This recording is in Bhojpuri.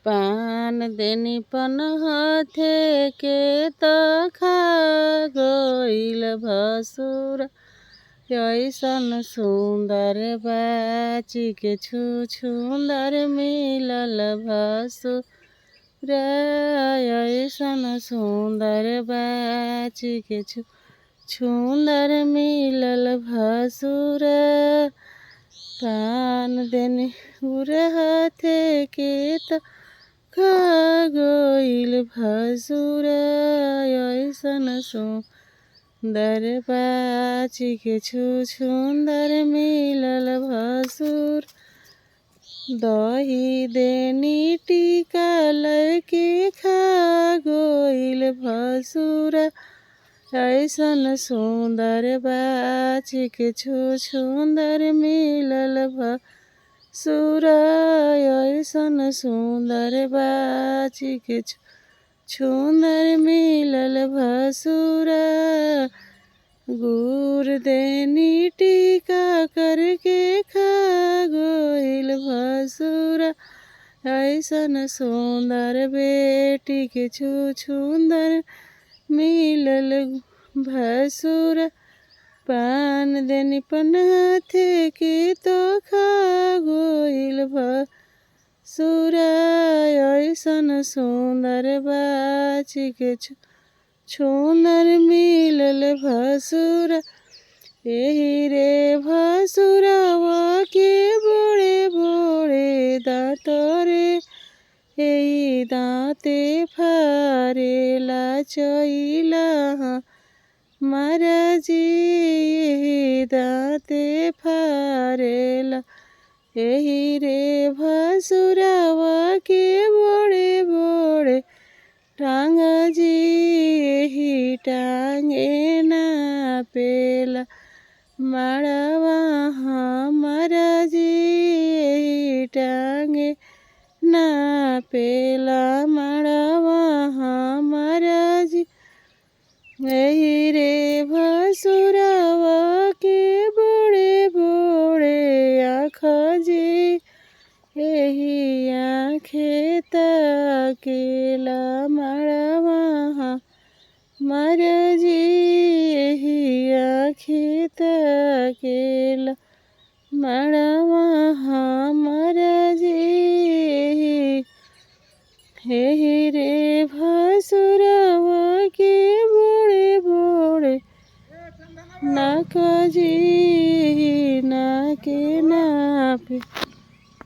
पान देनी पन हाथे के त खा गइल भसुर ऐसन सुंदर बाची के छुछुंदर मिलल भसुर ऐसन सुंदर बाची के छुछुंदर मिलल भसुर पान देनी उर हाथे के त खा गइल भसुर ऐसन सुंदर बाची के छुछुंदर मिलल भसुर दही देनी टीका लैके खा गइल भसुर ऐसन सुंदर बाची के छुछुंदर मिलल भसुर ऐसन सुंदर बाची के छुछुंदर मिलल भसुर गुड़ देनी टीका करके खा गइल भसुर ऐसन सुंदर बेटी के छुछुंदर मिलल भसुर पान देनी पन हाथे के तो खा गइल भसुर ऐसन सुंदर बाची के छुछुंदर मिलल भसुर एही रे भसुरवा के बड़े बड़े दाँत रे एही दाँते फारेला चइला महाराजी एही दाँते फारेला एही रे भसुरवा के बड़े बड़े टांग जी एही टांगे नापेला माड़वा हमारा जी एही टांगे नापेला माड़वा हमारा जी एही रे भसुरवा के बड़े बड़े आँख जी एही आँखे ताकेला माड़वा हमारा जी एही आँखे ताकेला माड़वा हमारा